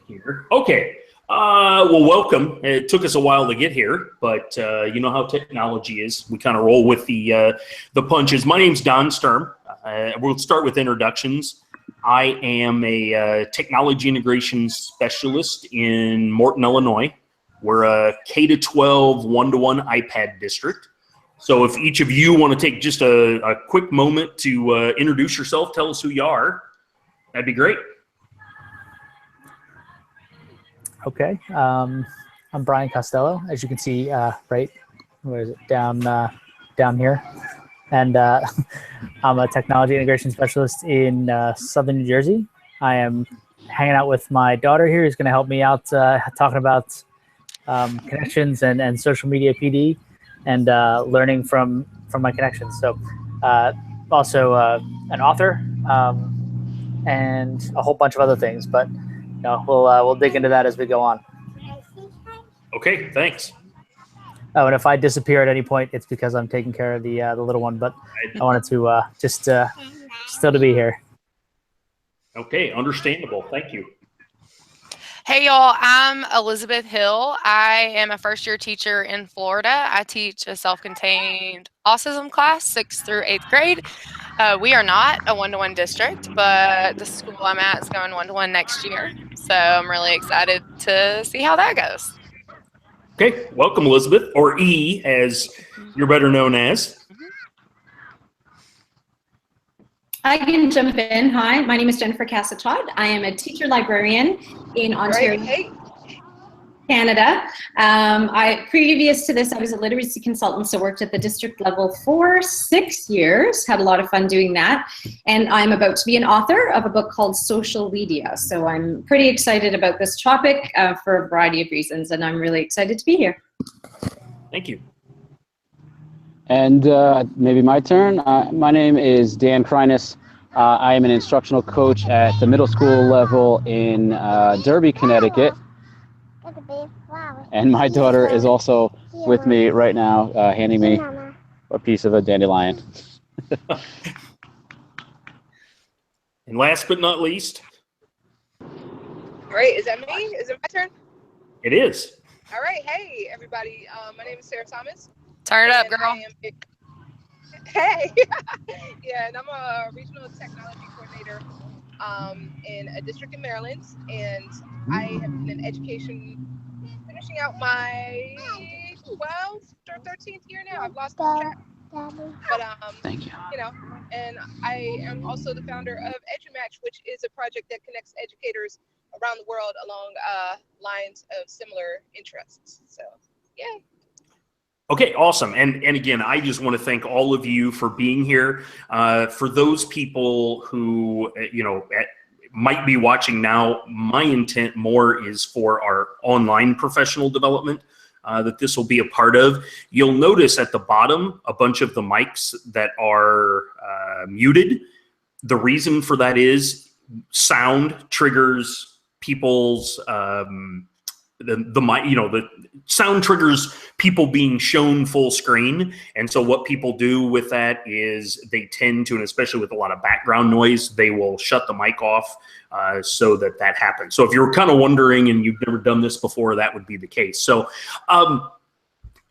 Here. Okay. Well, welcome. It took us a while to get here, but you know how technology is. We kind of roll with the punches. My name's Don Sturm. We'll start with introductions. I am a technology integration specialist in Morton, Illinois. We're a K-12 one-to-one iPad district. So if each of you want to take just a quick moment to introduce yourself, tell us who you are, that'd be great. Okay, I'm Brian Costello, as you can see, right, where is it, down here, and I'm a technology integration specialist in Southern New Jersey. I am hanging out with my daughter here, who's going to help me out talking about connections and social media PD, and learning from my connections. So, also an author, and a whole bunch of other things, but. No, we'll dig into that as we go on. Okay, thanks. Oh, and if I disappear at any point, it's because I'm taking care of the little one. But I wanted to just still to be here. Okay, understandable. Thank you. Hey y'all, I'm Elizabeth Hill. I am a first-year teacher in Florida. I teach a self-contained autism class, 6th through 8th grade. We are not a one-to-one district, but the school I'm at is going one-to-one next year. So I'm really excited to see how that goes. Okay, welcome Elizabeth, or E as you're better known as. I can jump in. Hi, my name is Jennifer Cassatod. I am a teacher librarian in Ontario, Canada. Previous to this, I was a literacy consultant, so worked at the district level for 6 years, had a lot of fun doing that. And I'm about to be an author of a book called Social Media. So I'm pretty excited about this topic for a variety of reasons, and I'm really excited to be here. Thank you. And maybe my turn. My name is Dan Kreines. I am an instructional coach at the middle school level in Derby, Connecticut. And my daughter is also with me right now, handing me a piece of a dandelion. And last but not least. All right, is that me? Is it my turn? It is. All right, hey everybody. My name is Sarah Thomas. Turn it up, girl. Hey, yeah, and I'm a regional technology coordinator in a district in Maryland, and I have been in education, finishing out my 12th or 13th year now. I've lost track, but thank you. You know, and I am also the founder of EduMatch, which is a project that connects educators around the world along lines of similar interests. So, yay. Okay, awesome. And again, I just want to thank all of you for being here. For those people who, might be watching now, my intent more is for our online professional development that this will be a part of. You'll notice at the bottom a bunch of the mics that are muted. The reason for that is sound triggers people's the sound triggers people being shown full screen. And so what people do with that is they tend to, and especially with a lot of background noise, they will shut the mic off so that happens. So if you're kind of wondering and you've never done this before, that would be the case. So,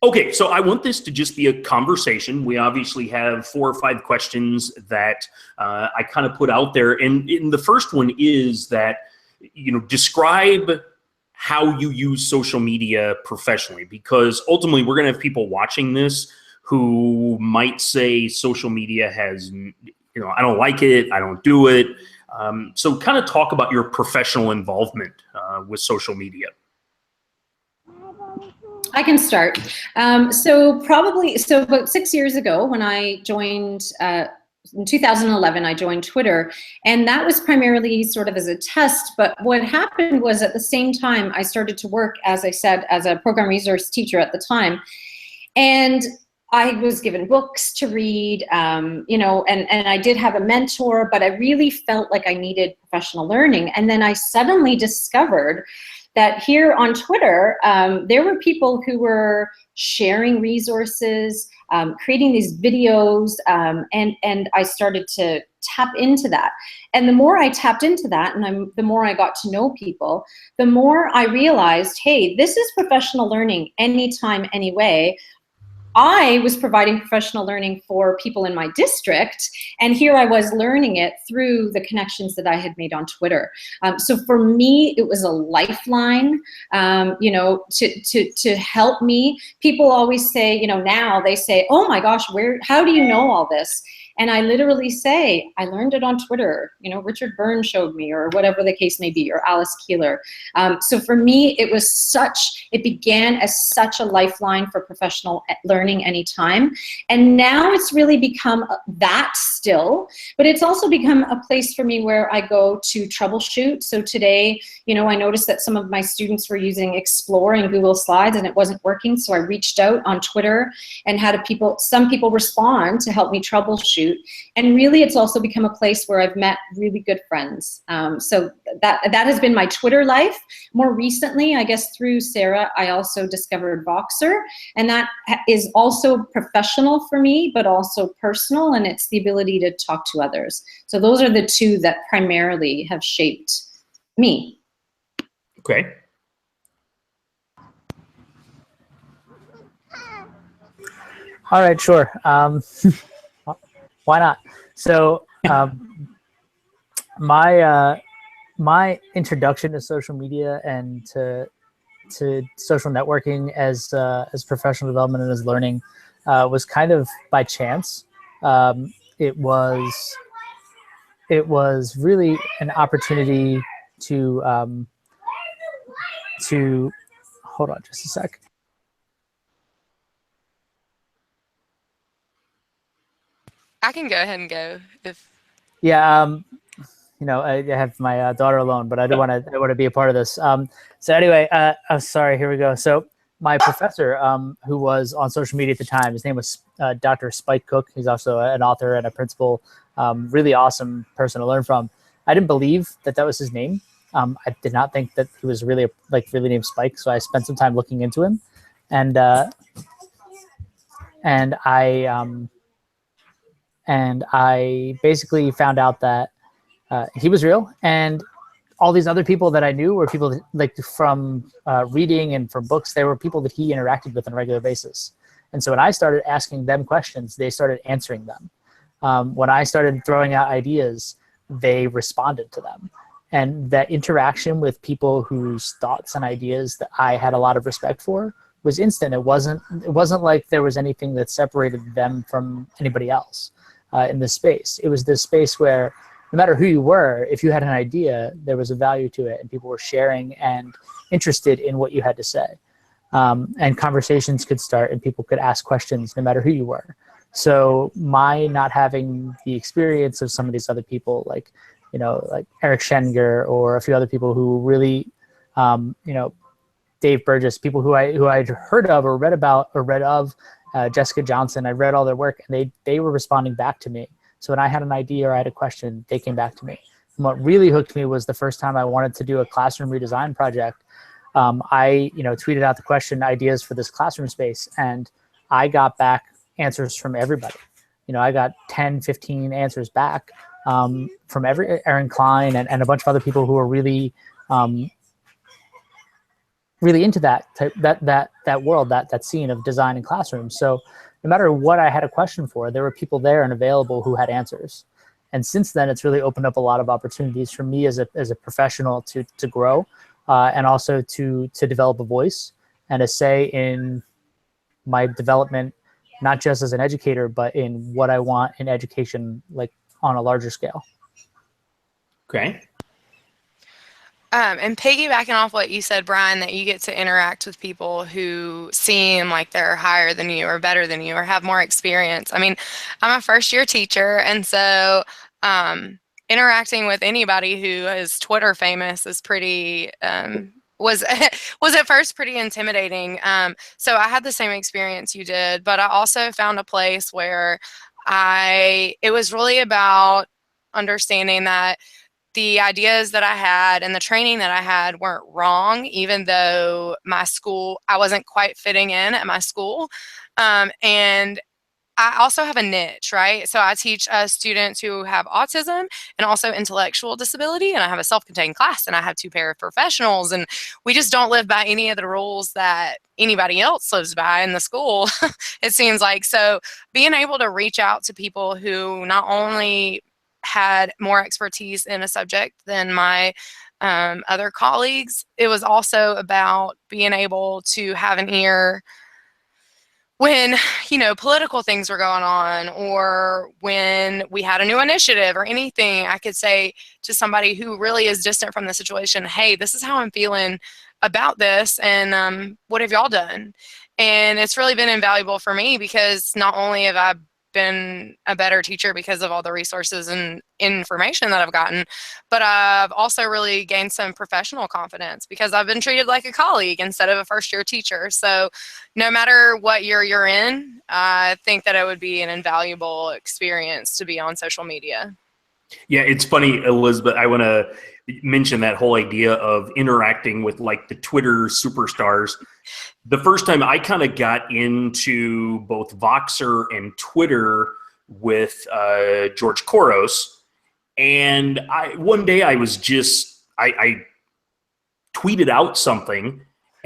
okay, so I want this to just be a conversation. We obviously have 4 or 5 questions that I kind of put out there. And the first one is that, describe how you use social media professionally, because ultimately we're going to have people watching this who might say social media has, I don't like it, I don't do it. So kind of talk about your professional involvement with social media. I can start. So about 6 years ago when I joined, in 2011, I joined Twitter, and that was primarily sort of as a test. But what happened was at the same time, I started to work, as I said, as a program resource teacher at the time. And I was given books to read, and I did have a mentor, but I really felt like I needed professional learning. And then I suddenly discovered that here on Twitter, there were people who were sharing resources, creating these videos, and I started to tap into that. And the more I tapped into that, and the more I got to know people, the more I realized, hey, this is professional learning anytime, anyway. I was providing professional learning for people in my district, and here I was learning it through the connections that I had made on Twitter. So for me, it was a lifeline, to help me. People always say, now they say, oh my gosh, how do you know all this? And I literally say, I learned it on Twitter. Richard Byrne showed me, or whatever the case may be, or Alice Keeler. So for me, it began as such a lifeline for professional learning anytime. And now it's really become that still, but it's also become a place for me where I go to troubleshoot. So today, I noticed that some of my students were using Explore in Google Slides and it wasn't working. So I reached out on Twitter and had some people respond to help me troubleshoot. And really, it's also become a place where I've met really good friends. So that has been my Twitter life. More recently, I guess through Sarah, I also discovered Voxer, and that is also professional for me, but also personal, and it's the ability to talk to others. So those are the two that primarily have shaped me. Okay. All right, sure. Why not? So my introduction to social media and to social networking as professional development and as learning was kind of by chance. It was really an opportunity to hold on just a sec. I can go ahead and go if. Yeah, I have my daughter alone, but I want to be a part of this. So anyway, sorry, here we go. So my professor, who was on social media at the time, his name was Dr. Spike Cook. He's also an author and a principal, really awesome person to learn from. I didn't believe that was his name. I did not think that he was really named Spike. So I spent some time looking into him, and I basically found out that he was real, and all these other people that I knew were people from reading and from books. They were people that he interacted with on a regular basis. And so when I started asking them questions, they started answering them. When I started throwing out ideas, they responded to them. And that interaction with people whose thoughts and ideas that I had a lot of respect for was instant. It wasn't like there was anything that separated them from anybody else in this space. It was this space where no matter who you were, if you had an idea, there was a value to it, and people were sharing and interested in what you had to say. And conversations could start, and people could ask questions no matter who you were. So my not having the experience of some of these other people, like Eric Schenger or a few other people who really, Dave Burgess, people who I'd heard of or read about or read of, Jessica Johnson, I read all their work, and they were responding back to me. So when I had an idea or I had a question, they came back to me. And what really hooked me was the first time I wanted to do a classroom redesign project. I tweeted out the question, ideas for this classroom space, and I got back answers from everybody. I got 10, 15 answers back from Aaron Klein and a bunch of other people who were really really into that world, that scene of design in classrooms. So no matter what I had a question for, there were people there and available who had answers. And since then, it's really opened up a lot of opportunities for me as a professional to grow and also to develop a voice and a say in my development, not just as an educator, but in what I want in education, like on a larger scale. Okay. And piggybacking off what you said, Brian, that you get to interact with people who seem like they're higher than you or better than you or have more experience. I mean, I'm a first-year teacher, and so interacting with anybody who is Twitter famous is pretty was at first pretty intimidating. So I had the same experience you did, but I also found a place where it was really about understanding that the ideas that I had and the training that I had weren't wrong, even though I wasn't quite fitting in at my school. And I also have a niche, right? So I teach students who have autism and also intellectual disability, and I have a self-contained class, and I have 2 paraprofessionals, and we just don't live by any of the rules that anybody else lives by in the school, it seems like. So being able to reach out to people who not only had more expertise in a subject than my other colleagues, it was also about being able to have an ear when, political things were going on, or when we had a new initiative or anything. I could say to somebody who really is distant from the situation, hey, this is how I'm feeling about this, and what have y'all done? And it's really been invaluable for me, because not only have I been a better teacher because of all the resources and information that I've gotten, but I've also really gained some professional confidence because I've been treated like a colleague instead of a first-year teacher. So no matter what year you're in, I think that it would be an invaluable experience to be on social media. Yeah, it's funny, Elizabeth. I want to mention that whole idea of interacting with like the Twitter superstars. The first time I kind of got into both Voxer and Twitter with George Koros, and one day I was I tweeted out something,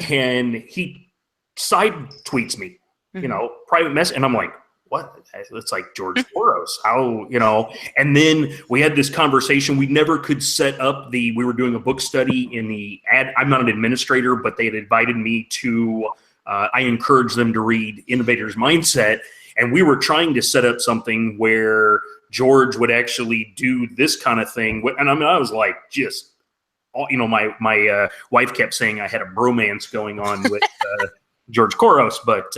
and he side tweets me, private message, and I'm like, what? It's like George Soros. How, and then we had this conversation. We never could set up we were doing a book study in the I'm not an administrator, but they had invited me to, I encouraged them to read Innovator's Mindset. And we were trying to set up something where George would actually do this kind of thing. And I was like, my wife kept saying I had a bromance going on with, George Koros, but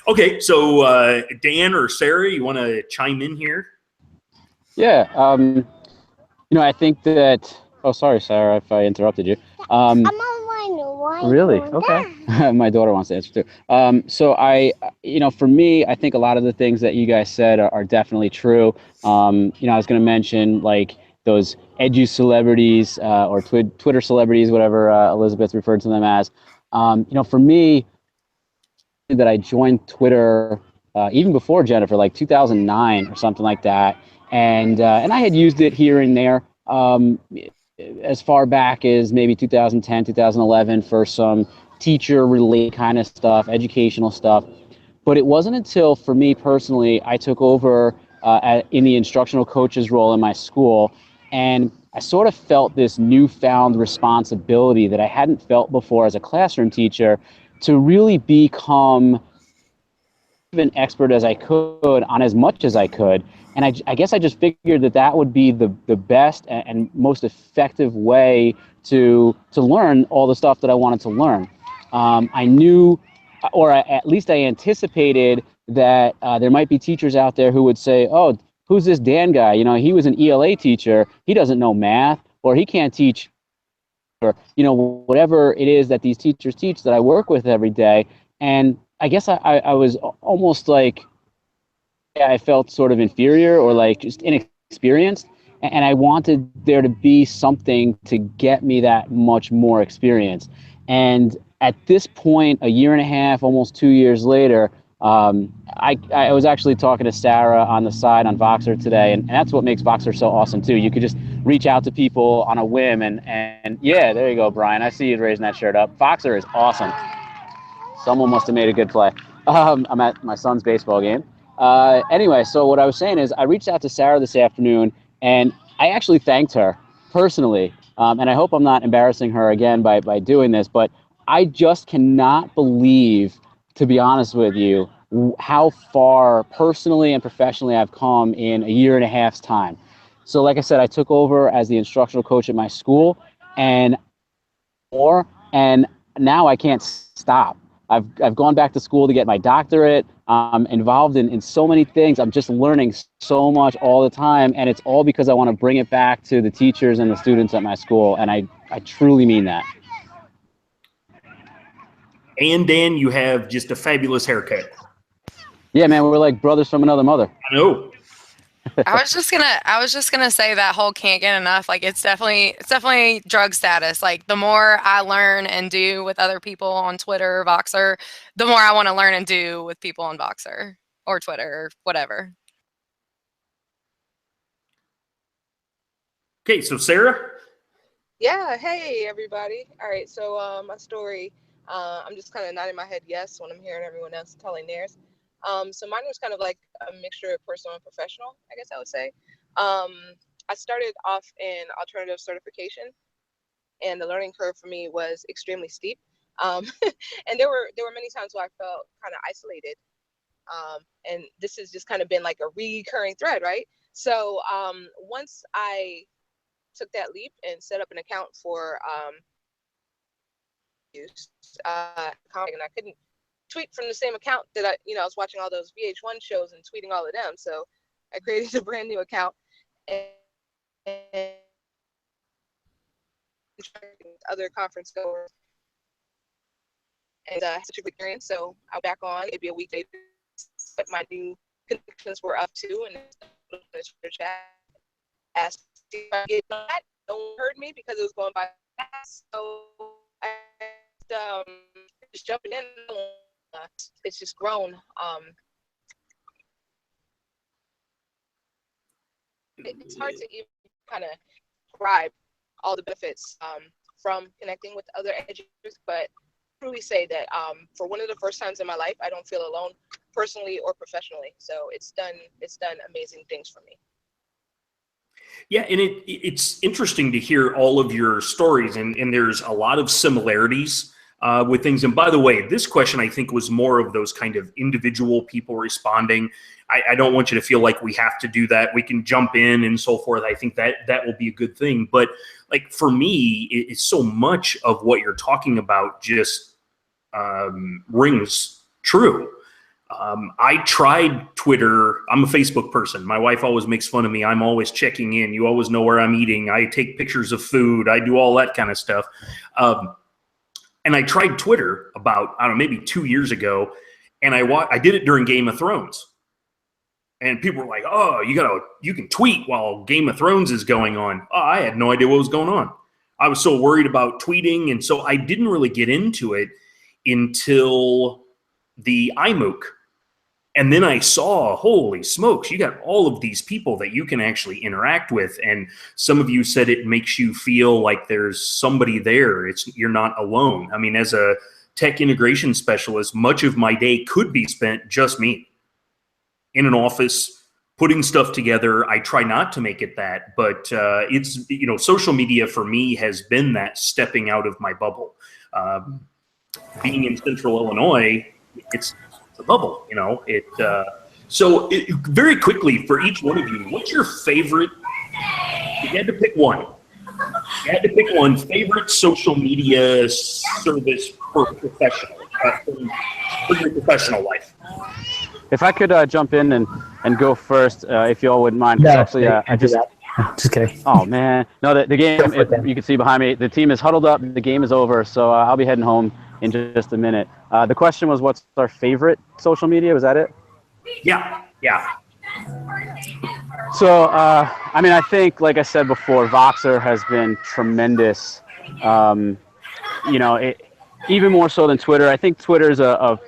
okay. So Dan or Sarah, you want to chime in here? Yeah. I think that. Oh, sorry, Sarah, if I interrupted you. Really? Okay. My daughter wants to answer too. So for me, I think a lot of the things that you guys said are definitely true. I was going to mention like those edu celebrities or Twitter celebrities, whatever Elizabeth referred to them as. For me, that I joined Twitter even before Jennifer, like 2009 or something like that, and I had used it here and there as far back as maybe 2010, 2011 for some teacher-related kind of stuff, educational stuff. But it wasn't until, for me personally, I took over in the instructional coach's role in my school, and I sort of felt this newfound responsibility that I hadn't felt before as a classroom teacher, to really become an expert as I could on as much as I could. And I guess I just figured that would be the best and most effective way to learn all the stuff that I wanted to learn. I knew, or at least I anticipated, that there might be teachers out there who would say, oh, who's this Dan guy? He was an ELA teacher. He doesn't know math, or he can't teach, or whatever it is that these teachers teach that I work with every day. And I guess I was almost like, I felt sort of inferior or like just inexperienced, and I wanted there to be something to get me that much more experience. And at this point, a year and a half, almost 2 years later, I was actually talking to Sarah on the side on Voxer today, and that's what makes Voxer so awesome too. You could just reach out to people on a whim, and yeah, there you go, Brian. I see you raising that shirt up. Voxer is awesome. Someone must have made a good play. I'm at my son's baseball game. Anyway, so what I was saying is I reached out to Sarah this afternoon, and I actually thanked her personally, and I hope I'm not embarrassing her again by doing this, but I just cannot believe, to be honest with you, how far personally and professionally I've come in a year and a half's time. So like I said, I took over as the instructional coach at my school, and now I can't stop. I've gone back to school to get my doctorate. I'm involved in so many things. I'm just learning so much all the time, and it's all because I want to bring it back to the teachers and the students at my school, and I truly mean that. And Dan, you have just a fabulous haircut. Yeah, man, we're like brothers from another mother. I know. I was just gonna say that whole can't get enough. Like it's definitely drug status. Like the more I learn and do with other people on Twitter, Voxer, the more I want to learn and do with people on Voxer. or Twitter or whatever. Okay, so Sarah? Yeah, hey everybody. All right, so my story, I'm just kind of nodding my head yes when I'm hearing everyone else telling theirs. So mine was kind of like a mixture of personal and professional, I guess I would say. I started off in alternative certification, and the learning curve for me was extremely steep. And there were many times where I felt kind of isolated. And this has just kind of been like a recurring thread, right? So once I took that leap and set up an account for use, and I couldn't tweet from the same account that I was watching all those VH1 shows and tweeting all of them. So I created a brand new account and other conference goers, and such a good experience. So I'm back on maybe a week later, what my new connections were up to, and the chat asked if I get that. No one heard me because it was going by fast. So I just jumping in. It's just grown. It's hard to even kind of describe all the benefits from connecting with other educators, but truly say that for one of the first times in my life, I don't feel alone personally or professionally. So it's done amazing things for me. Yeah, and it's interesting to hear all of your stories, and there's a lot of similarities with things. And by the way, this question I think was more of those kind of individual people responding. I don't want you to feel like we have to do that. We can jump in and so forth. I think that will be a good thing. But like for me, it's so much of what you're talking about just rings true. I tried Twitter. I'm a Facebook person. My wife always makes fun of me. I'm always checking in. You always know where I'm eating. I take pictures of food. I do all that kind of stuff. And I tried Twitter about, I don't know, maybe 2 years ago. And I did it during Game of Thrones. And people were like, oh, you can tweet while Game of Thrones is going on. Oh, I had no idea what was going on. I was so worried about tweeting. And so I didn't really get into it until the iMOOC. And then I saw, holy smokes, you got all of these people that you can actually interact with. And some of you said it makes you feel like there's somebody there. You're not alone. I mean, as a tech integration specialist, much of my day could be spent just me in an office putting stuff together. I try not to make it that, but it's, social media for me has been that stepping out of my bubble. Being in Central Illinois, it's a bubble, So very quickly for each one of you, what's your favorite? You had to pick one. Favorite social media service for professional, for your professional life. If I could jump in and go first, if you all wouldn't mind. No, actually, I just kidding. Oh man, no, the game. You can see behind me, the team is huddled up. The game is over, so I'll be heading home in just a minute. The question was, what's our favorite social media? Was that it? Yeah. So, I think, like I said before, Voxer has been tremendous. Even more so than Twitter. I think Twitter is a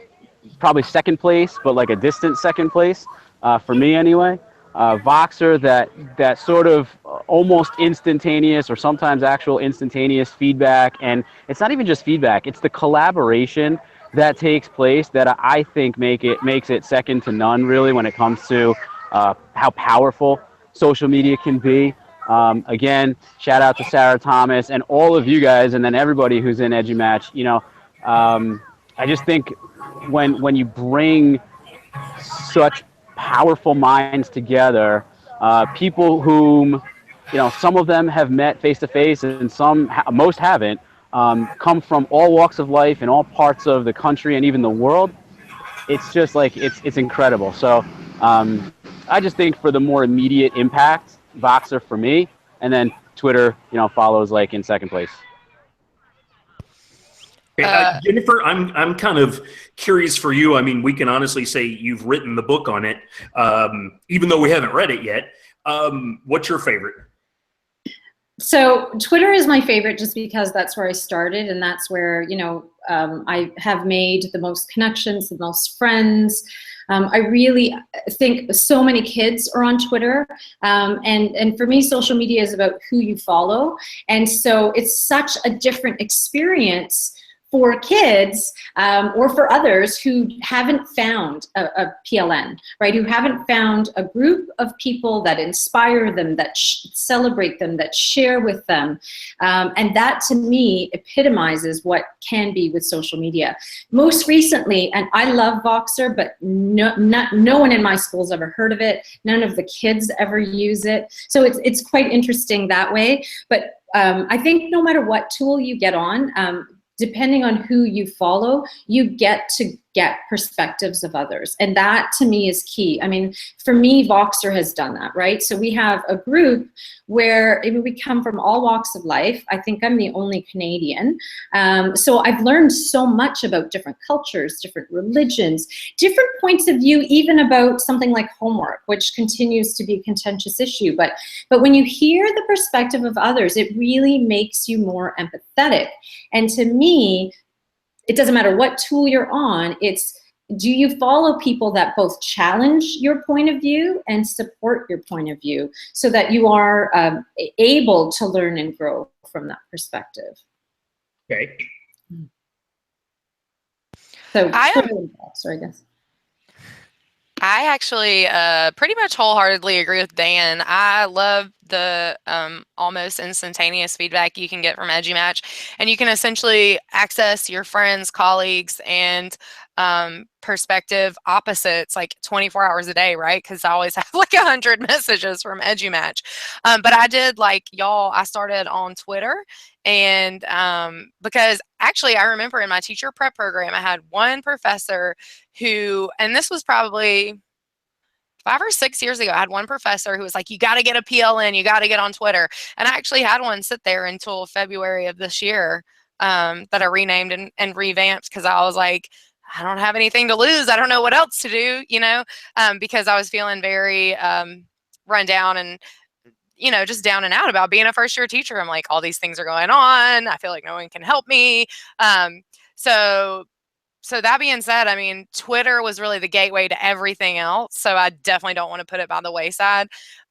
probably second place, but like a distant second place for me anyway. Voxer, that sort of almost instantaneous or sometimes actual instantaneous feedback. And it's not even just feedback, it's the collaboration that takes place that I think makes it second to none, really, when it comes to how powerful social media can be. Again, shout out to Sarah Thomas and all of you guys, and then everybody who's in EduMatch. I just think when you bring such powerful minds together, people whom, some of them have met face to face and most haven't, come from all walks of life in all parts of the country and even the world. It's just like, it's incredible. So I just think for the more immediate impact, Voxer for me, and then Twitter, follows like in second place. Jennifer, I'm kind of curious for you. I mean, we can honestly say you've written the book on it, even though we haven't read it yet. What's your favorite? So Twitter is my favorite just because that's where I started, and that's where, I have made the most connections, the most friends. I really think so many kids are on Twitter, and for me, social media is about who you follow, and so it's such a different experience for kids or for others who haven't found a PLN, right? Who haven't found a group of people that inspire them, that celebrate them, that share with them. And that to me epitomizes what can be with social media. Most recently, and I love Voxer, but no one in my school's ever heard of it. None of the kids ever use it. So it's quite interesting that way. But I think no matter what tool you get on, depending on who you follow, you get to get perspectives of others. And that to me is key. I mean, for me, Voxer has done that, right? So we have a group where we come from all walks of life. I think I'm the only Canadian. So I've learned so much about different cultures, different religions, different points of view, even about something like homework, which continues to be a contentious issue. But when you hear the perspective of others, it really makes you more empathetic. And to me, it doesn't matter what tool you're on, it's, do you follow people that both challenge your point of view and support your point of view so that you are able to learn and grow from that perspective? Okay. So I guess. I actually pretty much wholeheartedly agree with Dan. I love the almost instantaneous feedback you can get from EduMatch, and you can essentially access your friends, colleagues, and perspective opposites like 24 hours a day, right? Because I always have like 100 messages from EduMatch. But I did, like y'all, I started on Twitter, and because actually I remember in my teacher prep program, I had one professor who, and this was probably 5 or 6 years ago, I had one professor who was like, you got to get a PLN, you got to get on Twitter. And I actually had one sit there until February of this year that I renamed and revamped, because I was like, I don't have anything to lose. I don't know what else to do, you know, because I was feeling very run down and, you know, just down and out about being a first year teacher. I'm like, all these things are going on. I feel like no one can help me. So that being said, I mean, Twitter was really the gateway to everything else. So I definitely don't want to put it by the wayside.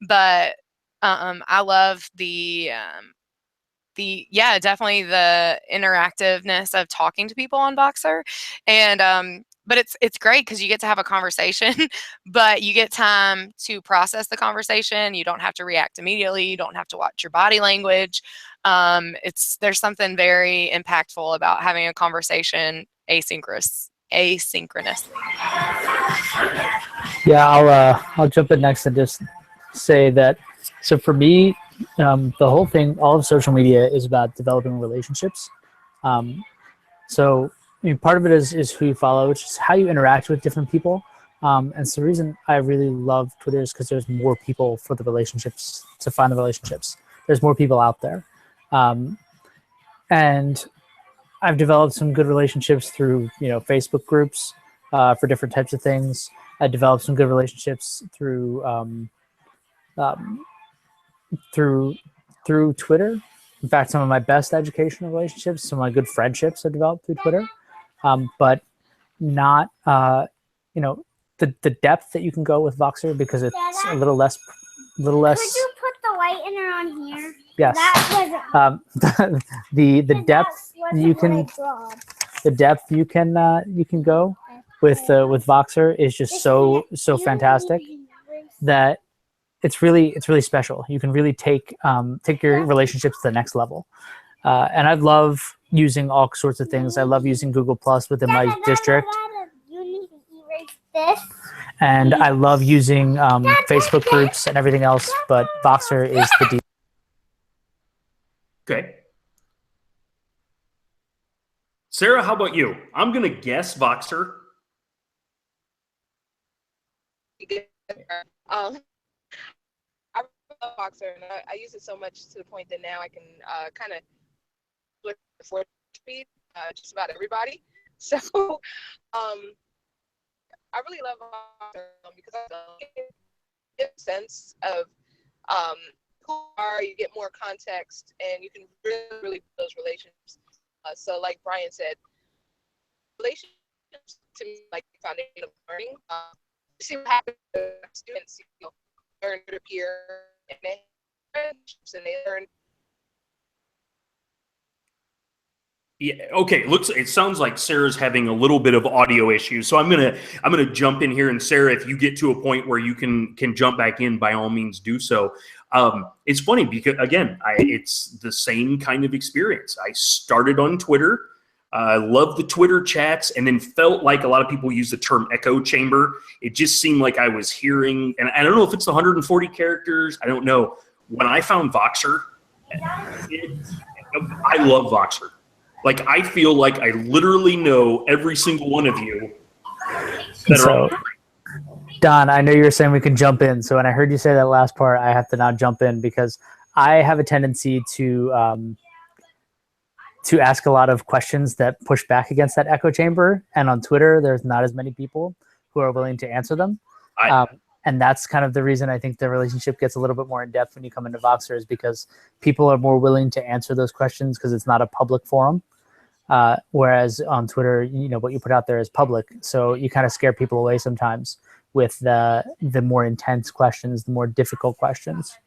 But I love definitely the interactiveness of talking to people on Voxer. And but it's great because you get to have a conversation, but you get time to process the conversation. You don't have to react immediately. You don't have to watch your body language. There's something very impactful about having a conversation asynchronous. Yeah, I'll jump in next and just say that. So for me, the whole thing, all of social media is about developing relationships. So I mean, part of it is who you follow, which is how you interact with different people. And so the reason I really love Twitter is because there's more people for the relationships, to find the relationships. There's more people out there. And I've developed some good relationships through, Facebook groups for different types of things. I developed some good relationships through Twitter. In fact, some of my best educational relationships, some of my good friendships I developed through Twitter. But not, the depth that you can go with Voxer, because it's a little less. Could you put the whitener on here? Yes. That was the depth you can go with Voxer is just so fantastic that it's really special. You can really take your relationships to the next level. And I love using all sorts of things. I love using Google Plus within my district. You need to erase this. And I love using Facebook groups and everything else, but Voxer is the deep. Okay. Sarah, how about you? I'm going to guess Voxer. I love Voxer, and I use it so much to the point that now I can kind of split the forward speed just about everybody. So I really love Voxer because I get a sense of who you are. You get more context, and you can really build those relationships. So like Brian said, relationships to me like the foundation of learning. see what happens to students. Learn to peer and they learn. Yeah. Okay. It sounds like Sarah's having a little bit of audio issues. So I'm gonna jump in here, and Sarah, if you get to a point where you can jump back in, by all means do so. It's funny because again, it's the same kind of experience. I started on Twitter. I loved the Twitter chats, and then felt like a lot of people use the term echo chamber. It just seemed like I was hearing, and I don't know if it's the 140 characters. I don't know. When I found Voxer, I love Voxer. Like, I feel like I literally know every single one of you that are on. Don, I know you were saying we can jump in. So when I heard you say that last part, I have to now jump in because I have a tendency to ask a lot of questions that push back against that echo chamber. And on Twitter, there's not as many people who are willing to answer them. And that's kind of the reason I think the relationship gets a little bit more in depth when you come into Voxer, is because people are more willing to answer those questions because it's not a public forum. Whereas on Twitter, you know, what you put out there is public. So you kind of scare people away sometimes with the more intense questions, the more difficult questions.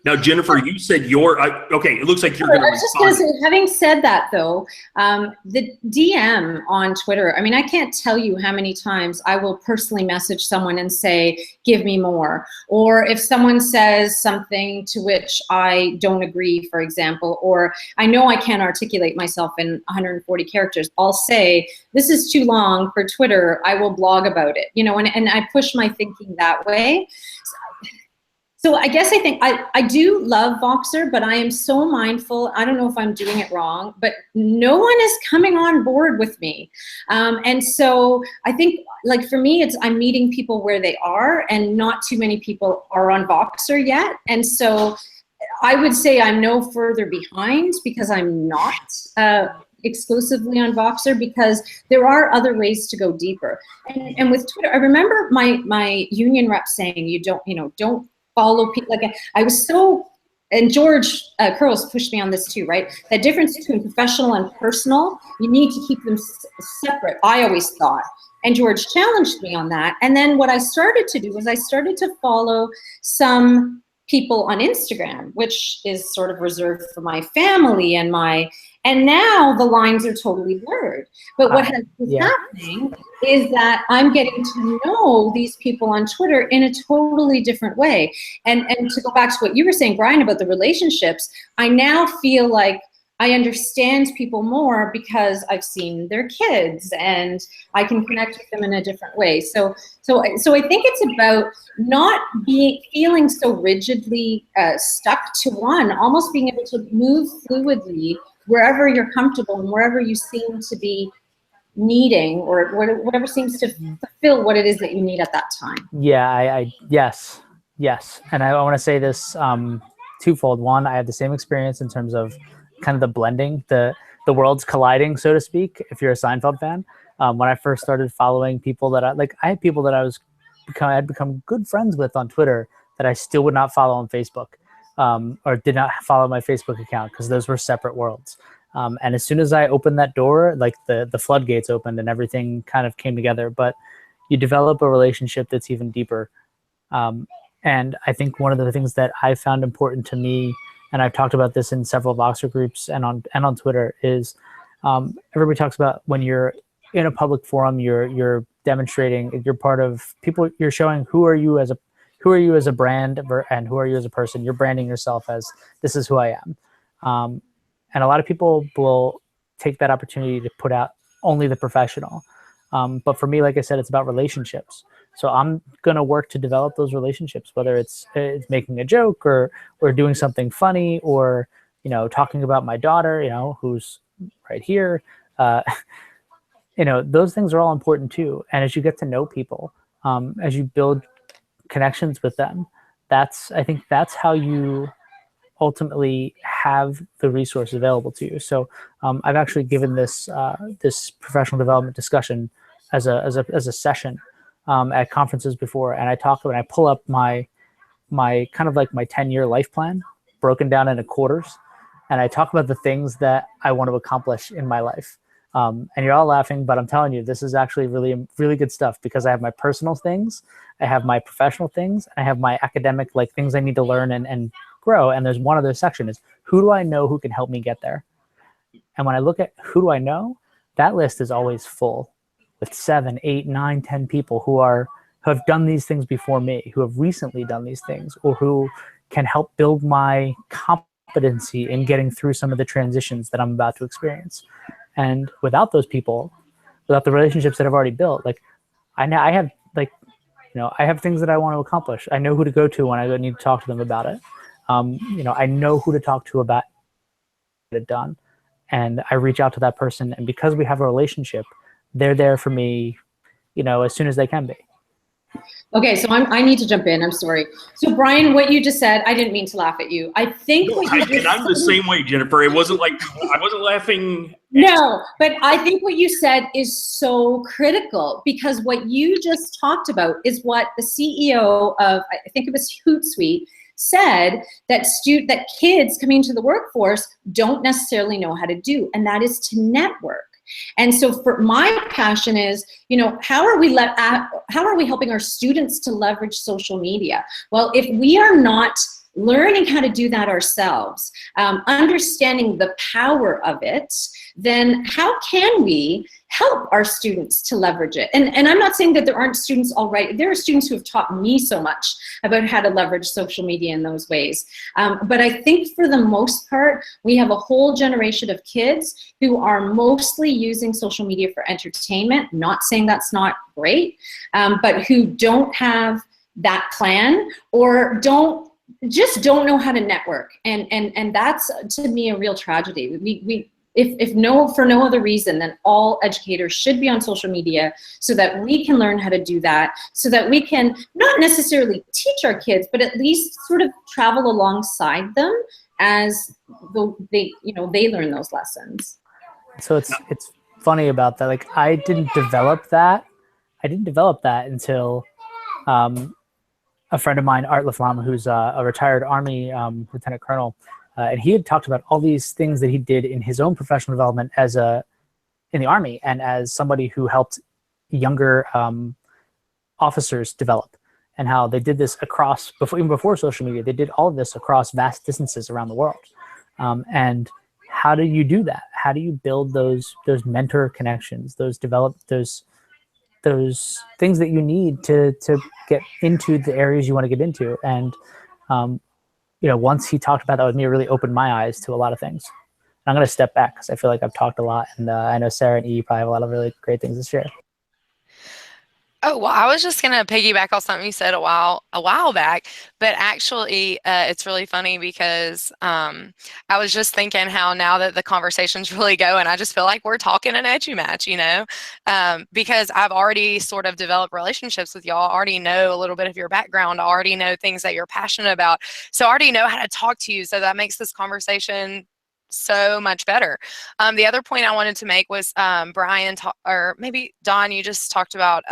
Now, Jennifer, you said okay. It looks like you're going to. I was just going to say, having said that, though, the DM on Twitter. I mean, I can't tell you how many times I will personally message someone and say, "Give me more," or if someone says something to which I don't agree, for example, or I know I can't articulate myself in 140 characters, I'll say, "This is too long for Twitter. I will blog about it." You know, and I push my thinking that way. So I guess I think I do love Voxer, but I am so mindful. I don't know if I'm doing it wrong, but no one is coming on board with me. And so I think, like, for me, I'm meeting people where they are, and not too many people are on Voxer yet. And so I would say I'm no further behind because I'm not exclusively on Voxer, because there are other ways to go deeper. And with Twitter, I remember my union rep saying, don't follow people. Like, I was so, and George Curls pushed me on this too, right? That difference between professional and personal, you need to keep them separate, I always thought. And George challenged me on that. And then what I started to do was I started to follow some people on Instagram, which is sort of reserved for my family and now the lines are totally blurred. But what has been happening is that I'm getting to know these people on Twitter in a totally different way. And to go back to what you were saying, Brian, about the relationships, I now feel like I understand people more because I've seen their kids and I can connect with them in a different way. So I think it's about not feeling so rigidly stuck to one, almost being able to move fluidly wherever you're comfortable and wherever you seem to be needing, or whatever seems to fulfill what it is that you need at that time. Yeah, yes. And I want to say this twofold. One, I have the same experience in terms of kind of the blending, the worlds colliding, so to speak, if you're a Seinfeld fan. When I first started following people that I had people that I had become good friends with on Twitter that I still would not follow on Facebook. Or did not follow my Facebook account because those were separate worlds. And as soon as I opened that door, like the floodgates opened and everything kind of came together. But you develop a relationship that's even deeper. And I think one of the things that I found important to me, and I've talked about this in several Voxer groups and on Twitter, is everybody talks about when you're in a public forum, you're demonstrating, you're part of people, you're showing who are you as a brand and who are you as a person. You're branding yourself as, this is who I am. And a lot of people will take that opportunity to put out only the professional. But for me, like I said, it's about relationships. So I'm going to work to develop those relationships, whether it's making a joke or doing something funny, or, talking about my daughter, who's right here. Those things are all important too. And as you get to know people, as you build connections with them, I think that's how you ultimately have the resource available to you. So I've actually given this professional development discussion as a session at conferences before, and I talk about, and I pull up my kind of like my 10-year life plan broken down into quarters, and I talk about the things that I want to accomplish in my life. And you're all laughing, but I'm telling you, this is actually really, really good stuff because I have my personal things, I have my professional things, and I have my academic, like things I need to learn and grow. And there's one other section is who do I know who can help me get there? And when I look at who do I know, that list is always full with 7, 8, 9, 10 people who have done these things before me, who have recently done these things, or who can help build my competency in getting through some of the transitions that I'm about to experience. And without those people, without the relationships that I've already built, like I have like, I have things that I want to accomplish. I know who to go to when I need to talk to them about it. I know who to talk to about it done. And I reach out to that person. And because we have a relationship, they're there for me, as soon as they can be. Okay, so I need to jump in. I'm sorry. So Brian, what you just said, I didn't mean to laugh at you. I think I'm the same way, Jennifer. It wasn't like I wasn't laughing. No, but I think what you said is so critical because what you just talked about is what the CEO of, I think it was Hootsuite, said that kids coming into the workforce don't necessarily know how to do, and that is to network. And so for my passion is, how are we helping our students to leverage social media? Well, if we are not learning how to do that ourselves, understanding the power of it, then how can we help our students to leverage it? And I'm not saying that there aren't students already. There are students who have taught me so much about how to leverage social media in those ways. But I think for the most part, we have a whole generation of kids who are mostly using social media for entertainment, not saying that's not great, but who don't have that plan or just don't know how to network. And that's, to me, a real tragedy. If for no other reason, then all educators should be on social media so that we can learn how to do that, so that we can not necessarily teach our kids, but at least sort of travel alongside them as they learn those lessons. So it's funny about that. Like I didn't develop that until a friend of mine, Art Laflamme, who's a retired Army lieutenant colonel, and he had talked about all these things that he did in his own professional development in the Army and as somebody who helped younger officers develop, and how they did this even before social media. They did all of this across vast distances around the world. And how do you do that? How do you build those mentor connections, develop those things that you need to get into the areas you want to get into? And once he talked about that with me, it really opened my eyes to a lot of things. And I'm going to step back because I feel like I've talked a lot, and I know Sarah and E probably have a lot of really great things to share. Oh, well, I was just going to piggyback on something you said a while back, but actually it's really funny because I was just thinking how now that the conversation's really going, I just feel like we're talking an EduMatch, because I've already sort of developed relationships with y'all. I already know a little bit of your background. I already know things that you're passionate about. So I already know how to talk to you. So that makes this conversation so much better. The other point I wanted to make was Brian, or maybe Don, you just talked about,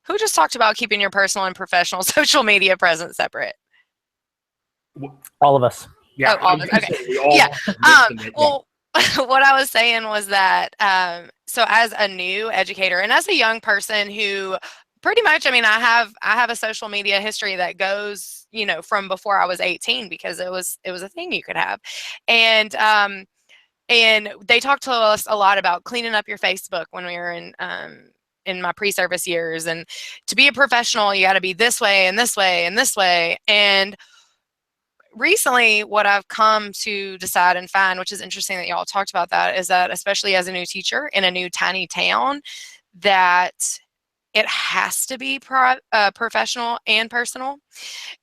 who just talked about keeping your personal and professional social media presence separate? All of us. Yeah. Oh, all of us. Okay. Yeah. Well, what I was saying was that, so as a new educator and as a young person who pretty much, I have a social media history that goes, from before I was 18, because it was a thing you could have. And they talked to us a lot about cleaning up your Facebook when we were in my pre-service years. And to be a professional, you got to be this way and this way and this way. And recently, what I've come to decide and find, which is interesting that y'all talked about that, is that especially as a new teacher in a new tiny town, that it has to be professional and personal,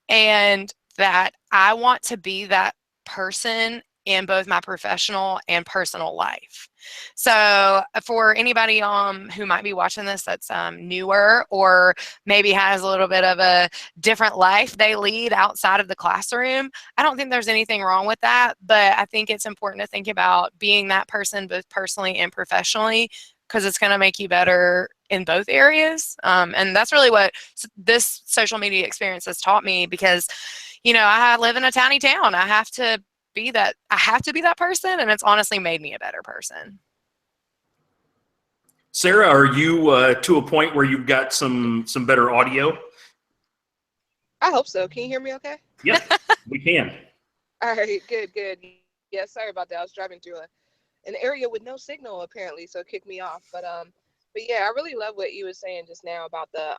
and that I want to be that person in both my professional and personal life. So for anybody who might be watching this that's newer, or maybe has a little bit of a different life they lead outside of the classroom, I don't think there's anything wrong with that, but I think it's important to think about being that person both personally and professionally, because it's going to make you better in both areas. And that's really what this social media experience has taught me, because, I live in a tiny town. I have to be that person, and it's honestly made me a better person. Sarah, are you to a point where you've got some better audio? I hope so. Can you hear me okay? Yep, we can. All right, good. Yeah, sorry about that. I was driving through an area with no signal apparently, so it kicked me off. But yeah, I really love what you were saying just now about the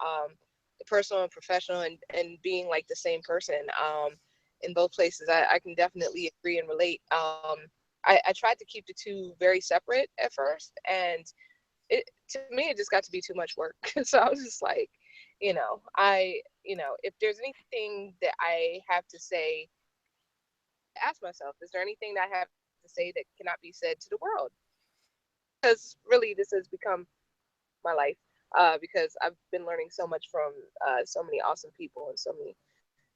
personal and professional and being like the same person in both places. I can definitely agree and relate. I tried to keep the two very separate at first, and to me it just got to be too much work. So I was just like, if there's anything that I have to say, ask myself, is there anything that I have to say that cannot be said to the world? Because really this has become my life, because I've been learning so much from so many awesome people and so many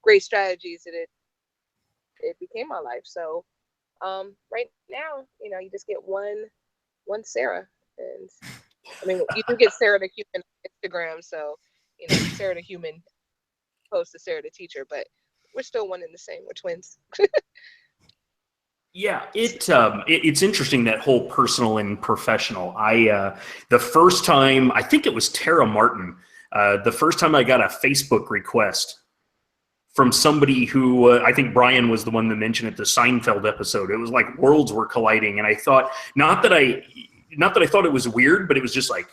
great strategies that it became my life. So right now, you just get one Sarah, and I mean, you do get Sarah the human on Instagram, so Sarah the human opposed to Sarah the teacher, but we're still one and the same. We're twins. Yeah, it's interesting, that whole personal and professional. The first time, I think it was Tara Martin, the first time I got a Facebook request from somebody who I think Brian was the one that mentioned it, the Seinfeld episode. It was like worlds were colliding, and I thought not that I thought it was weird, but it was just like,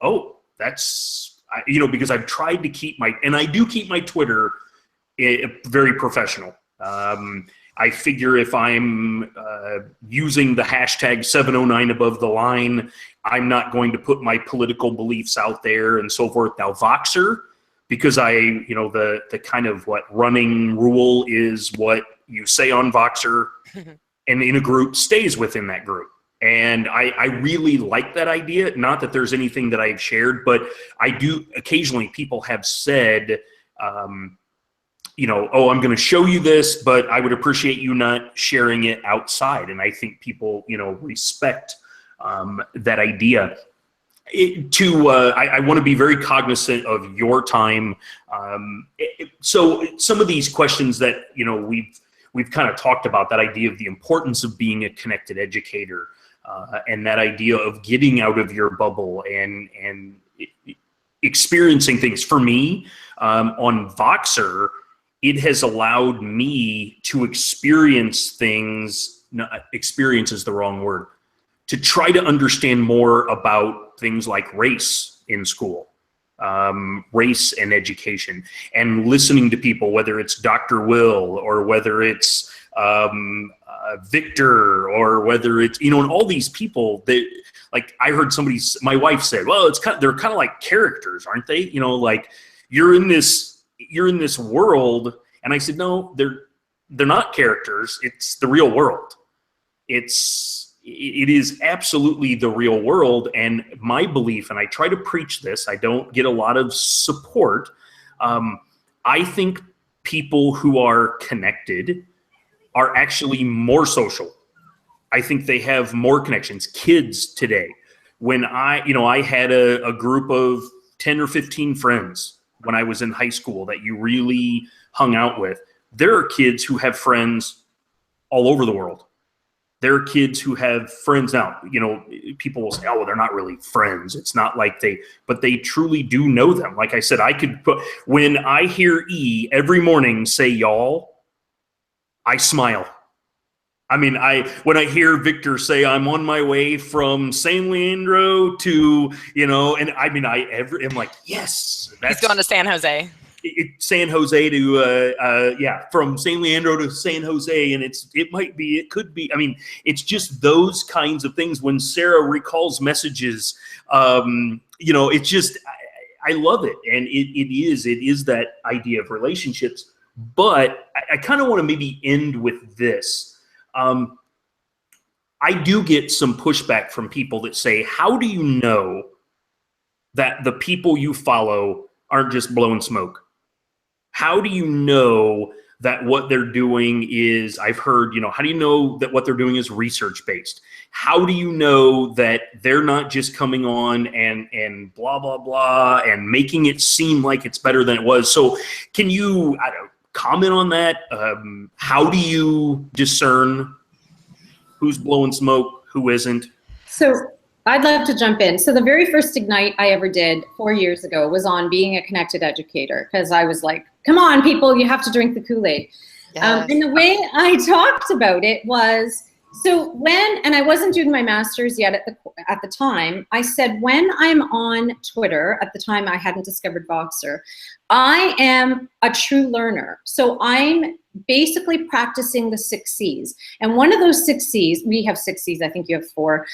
oh, that's because I've tried to keep and I do keep my Twitter very professional. I figure if I'm using the hashtag 709 above the line, I'm not going to put my political beliefs out there and so forth. Now, Voxer, because the kind of what running rule is what you say on Voxer and in a group stays within that group. And I really like that idea. Not that there's anything that I've shared, but I do occasionally, people have said, oh, I'm going to show you this, but I would appreciate you not sharing it outside. And I think people, respect that idea. I want to be very cognizant of your time. So some of these questions that, we've kind of talked about, that idea of the importance of being a connected educator, and that idea of getting out of your bubble and experiencing things. For me, on Voxer, it has allowed me to experience things. No, experience is the wrong word. To try to understand more about things like race in school, race and education, and listening to people, whether it's Dr. Will or whether it's Victor or whether it's, and all these people that, like, I heard my wife said, well, they're kind of like characters, aren't they? Like you're in this world. And I said, no, they're not characters. It's the real world. It is absolutely the real world. And my belief, and I try to preach this, I don't get a lot of support. I think people who are connected are actually more social. I think they have more connections. Kids today, when I had a group of 10 or 15 friends when I was in high school that you really hung out with. There are kids who have friends all over the world. There are kids who have friends now. People will say, oh, well, they're not really friends. It's not like but they truly do know them. Like I said, when I hear E every morning say y'all, I smile. I mean, when I hear Victor say, I'm on my way from San Leandro to, and I mean, I'm like, yes. He's going to San Jose. San Jose to, from San Leandro to San Jose. And it could be, I mean, it's just those kinds of things. When Sarah recalls messages, it's just, I love it. And it is that idea of relationships. But I kind of want to maybe end with this. I do get some pushback from people that say, how do you know that the people you follow aren't just blowing smoke? How do you know that what they're doing is, I've heard, how do you know that what they're doing is research-based? How do you know that they're not just coming on and blah, blah, blah, and making it seem like it's better than it was? So can you, comment on that? How do you discern who's blowing smoke, who isn't? So I'd love to jump in. So the very first Ignite I ever did 4 years ago was on being a connected educator, because I was like, come on, people, you have to drink the Kool-Aid. Yes. And the way I talked about it was, so when, and I wasn't doing my master's yet at the time, I said, when I'm on Twitter, at the time I hadn't discovered Voxer, I am a true learner. So I'm basically practicing the 6 C's. And one of those 6 C's, we have 6 C's, I think you have 4,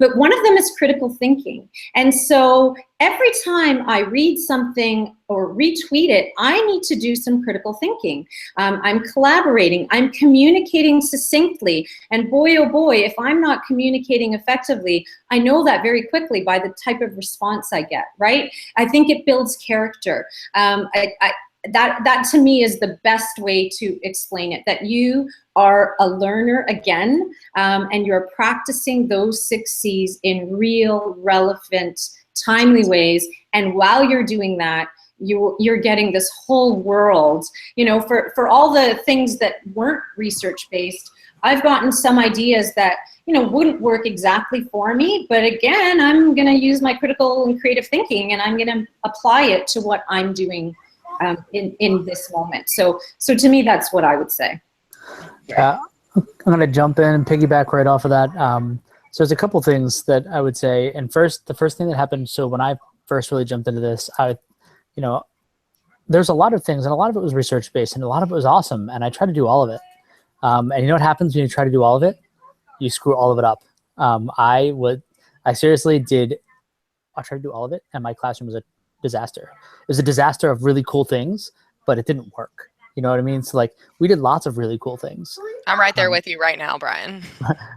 but one of them is critical thinking. And so every time I read something or retweet it, I need to do some critical thinking. I'm collaborating, I'm communicating succinctly. And boy, oh boy, if I'm not communicating effectively, I know that very quickly by the type of response I get, right? I think it builds character. That to me is the best way to explain it, that you are a learner again, and you're practicing those 6 C's in real, relevant, timely ways. And while you're doing that, you're getting this whole world, you know, for all the things that weren't research-based, I've gotten some ideas that, you know, wouldn't work exactly for me, but again, I'm gonna use my critical and creative thinking, and I'm gonna apply it to what I'm doing in this moment. So to me, that's what I would say. I'm going to jump in and piggyback right off of that. So there's a couple things that I would say. And the first thing that happened, so when I first really jumped into this, there's a lot of things, and a lot of it was research-based, and a lot of it was awesome, and I tried to do all of it. And you know what happens when you try to do all of it? You screw all of it up. I seriously did, I tried to do all of it, and my classroom was a disaster. It was a disaster of really cool things, but it didn't work. You know what I mean? So like, we did lots of really cool things. I'm right there with you right now, Brian.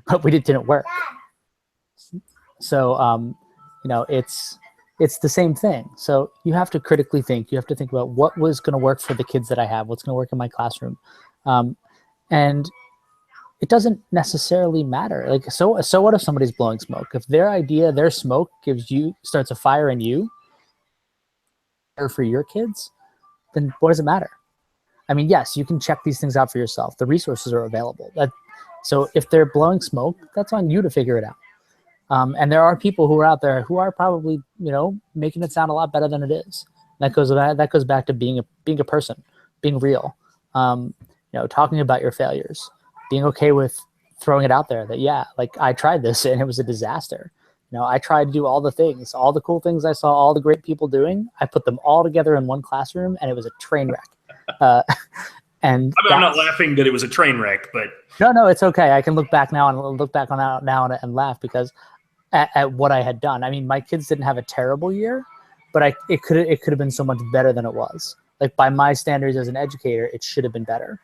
But didn't work. So, it's the same thing. So you have to critically think. You have to think about what was going to work for the kids that I have, what's going to work in my classroom. And it doesn't necessarily matter. Like, so what if somebody's blowing smoke? If their idea, their smoke starts a fire in you, or for your kids, then what does it matter? I mean, yes, you can check these things out for yourself. The resources are available. So if they're blowing smoke, that's on you to figure it out. And there are people who are out there who are probably, making it sound a lot better than it is. That goes back to being a person, being real, talking about your failures, being okay with throwing it out there that, yeah, like I tried this and it was a disaster. I tried to do all the things, all the cool things I saw, all the great people doing. I put them all together in one classroom, and it was a train wreck. And I'm not laughing that it was a train wreck, but no, it's okay. I can look back now and laugh because at what I had done. I mean, my kids didn't have a terrible year, but it could have been so much better than it was. Like by my standards as an educator, it should have been better.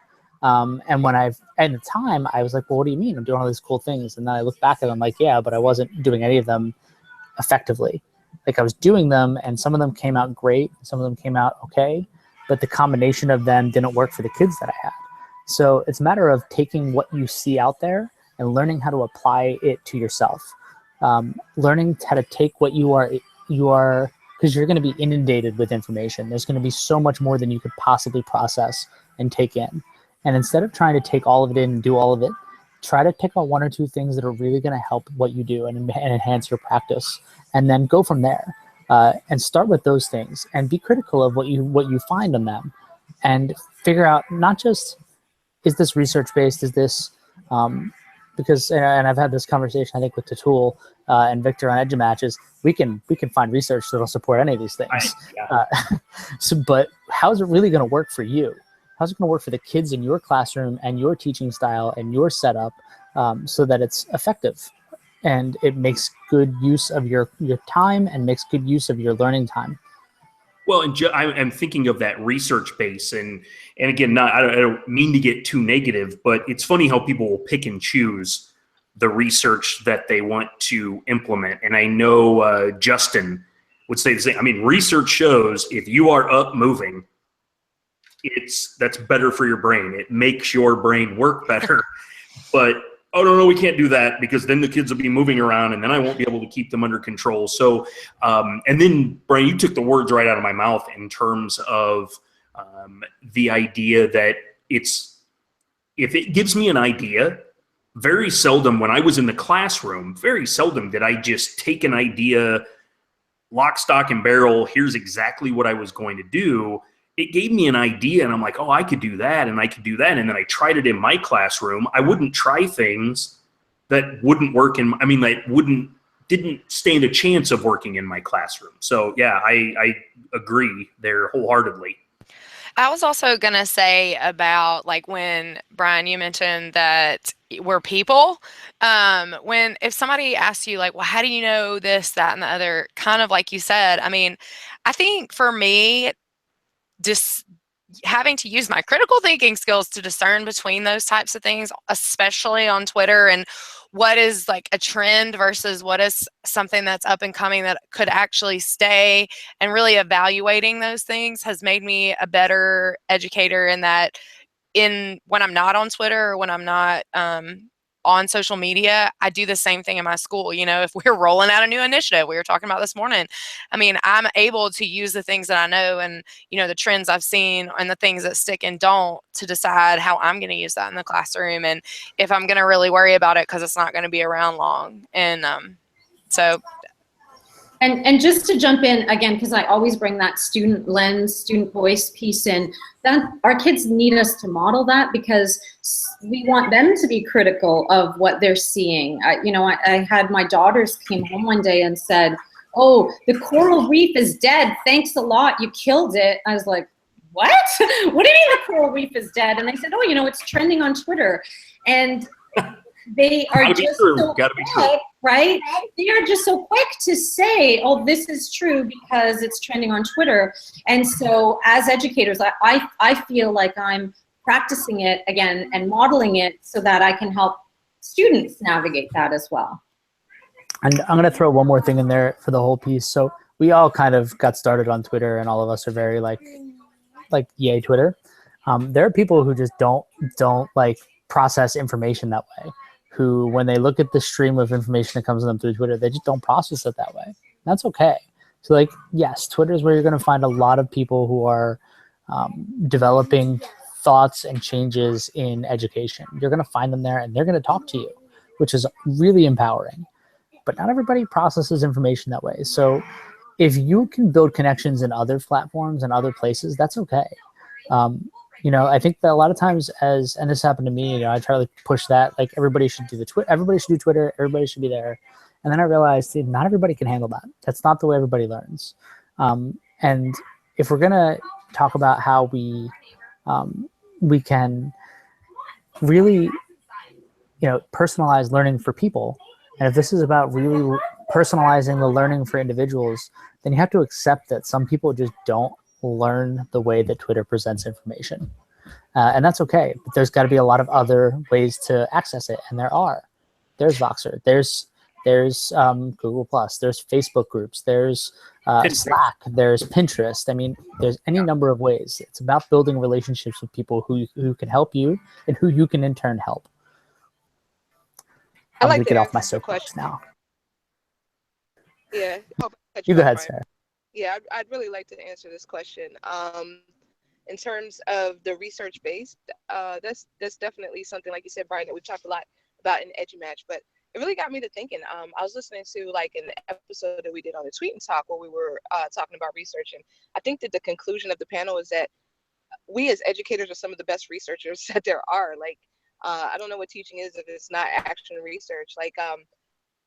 And at the time, I was like, well, what do you mean? I'm doing all these cool things. And then I look back at them like, yeah, but I wasn't doing any of them effectively. Like I was doing them, and some of them came out great. Some of them came out okay, but the combination of them didn't work for the kids that I had. So it's a matter of taking what you see out there and learning how to apply it to yourself. Learning how to take what you are, because you're going to be inundated with information. There's going to be so much more than you could possibly process and take in. And instead of trying to take all of it in and do all of it, try to pick out 1 or 2 things that are really going to help what you do and enhance your practice, and then go from there. And start with those things and be critical of what you find on them, and figure out not just, is this research-based, is this, because, and I've had this conversation, I think, with Tatul and Victor on EduMatches, we can find research that'll support any of these things. But how's it really going to work for you? How's it going to work for the kids in your classroom and your teaching style and your setup, so that it's effective and it makes good use of your time and makes good use of your learning time? Well, and I'm thinking of that research base, and again, I don't mean to get too negative, but it's funny how people will pick and choose the research that they want to implement. And I know Justin would say the same. I mean, research shows if you are up moving, that's better for your brain. It makes your brain work better. But oh no, we can't do that, because then the kids will be moving around and then I won't be able to keep them under control. So, and then Brian, you took the words right out of my mouth in terms of the idea that if it gives me an idea, very seldom when I was in the classroom, very seldom did I just take an idea, lock, stock, and barrel, here's exactly what I was going to do. It gave me an idea, and I'm like, oh, I could do that, and I could do that. And then I tried it in my classroom. I wouldn't try things that wouldn't work didn't stand a chance of working in my classroom. So yeah, I agree there wholeheartedly. I was also going to say about like when Brian, you mentioned that we're people. If somebody asks you like, well, how do you know this, that, and the other, kind of like you said, I mean, I think for me, just having to use my critical thinking skills to discern between those types of things, especially on Twitter, and what is like a trend versus what is something that's up and coming that could actually stay, and really evaluating those things has made me a better educator in that. When I'm not on Twitter or when I'm not on social media, I do the same thing in my school. You know, if we're rolling out a new initiative, we were talking about this morning, I mean, I'm able to use the things that I know and, you know, the trends I've seen and the things that stick and don't to decide how I'm going to use that in the classroom and if I'm going to really worry about it because it's not going to be around long. And so. And just to jump in again, because I always bring that student lens, student voice piece in, that our kids need us to model that because we want them to be critical of what they're seeing. I had my daughters came home one day and said, oh, the coral reef is dead. Thanks a lot. You killed it. I was like, what? What do you mean the coral reef is dead? And they said, oh, it's trending on Twitter. And they are just so quick, right? They are just so quick to say, oh, this is true because it's trending on Twitter. And so as educators, I feel like I'm practicing it again and modeling it so that I can help students navigate that as well. And I'm going to throw one more thing in there for the whole piece. So we all kind of got started on Twitter, and all of us are very like yay Twitter. There are people who just don't like process information that way, who when they look at the stream of information that comes to them through Twitter, they just don't process it that way. That's okay. So like, yes, Twitter is where you're going to find a lot of people who are developing thoughts and changes in education. You're going to find them there and they're going to talk to you, which is really empowering. But not everybody processes information that way. So if you can build connections in other platforms and other places, that's okay. I think that a lot of times and this happened to me, I try to push that, like everybody should do everybody should do Twitter, everybody should be there. And then I realized not everybody can handle that. That's not the way everybody learns. And if we're going to talk about how we can really, personalize learning for people, and if this is about really personalizing the learning for individuals, then you have to accept that some people just don't learn the way that Twitter presents information. And that's okay, but there's got to be a lot of other ways to access it. And there's Voxer, there's Google+, there's Facebook groups, there's Slack, there's Pinterest. I mean, there's any number of ways. It's about building relationships with people who can help you and who you can in turn help. I'm going to get off my soapbox now. Yeah. You go ahead, Sarah. Yeah, I'd really like to answer this question. In terms of the research-based, that's definitely something, like you said, Brian, that we've talked a lot about in EduMatch, but it really got me to thinking. I was listening to like an episode that we did on the Tweet and Talk where we were talking about research, and I think that the conclusion of the panel is that we as educators are some of the best researchers that there are. Like, I don't know what teaching is if it's not action research. Like,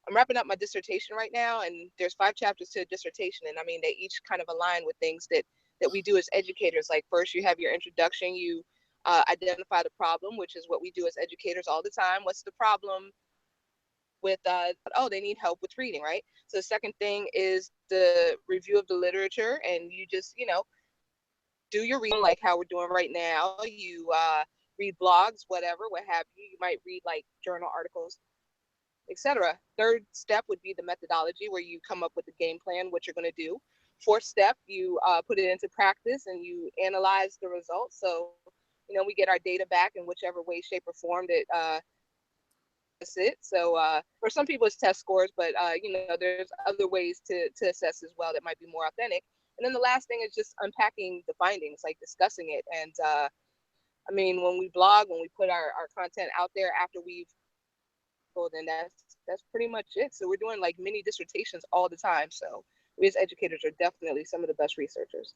I'm wrapping up my dissertation right now, and there's 5 chapters to a dissertation, and I mean, they each kind of align with things that we do as educators. Like, first you have your introduction, you identify the problem, which is what we do as educators all the time. What's the problem with, they need help with reading, right? So the second thing is the review of the literature, and you just, do your reading like how we're doing right now. You read blogs, what have you. You might read like journal articles, etc. Third step would be the methodology, where you come up with a game plan, what you're going to do. Fourth step, you put it into practice and you analyze the results. So, we get our data back in whichever way, shape, or form that it's it. So for some people it's test scores, but there's other ways to assess as well that might be more authentic. And then the last thing is just unpacking the findings, like discussing it. And I mean, when we blog, when we put our content out there after we've then that's pretty much it. So we're doing like mini dissertations all the time. So we as educators are definitely some of the best researchers.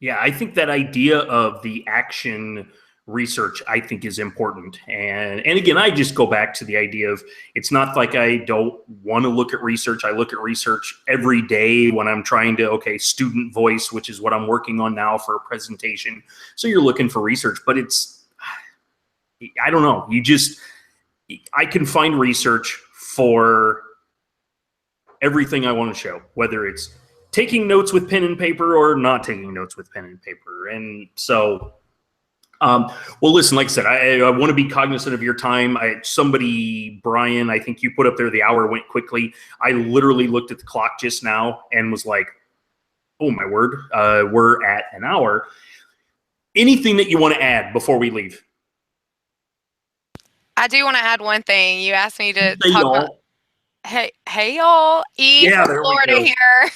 Yeah, I think that idea of the action research, I think, is important. And again, I just go back to the idea of, it's not like I don't want to look at research. I look at research every day when I'm trying to, okay, student voice, which is what I'm working on now for a presentation. So you're looking for research, but I don't know. I can find research for everything I want to show, whether it's taking notes with pen and paper or not taking notes with pen and paper. And so, well, listen, like I said, I want to be cognizant of your time. Brian, I think you put up there, the hour went quickly. I literally looked at the clock just now and was like, oh my word, we're at an hour. Anything that you want to add before we leave? I do want to add one thing. You asked me to Say talk y'all. about. Hey y'all, E Yeah, from there we Florida go. here.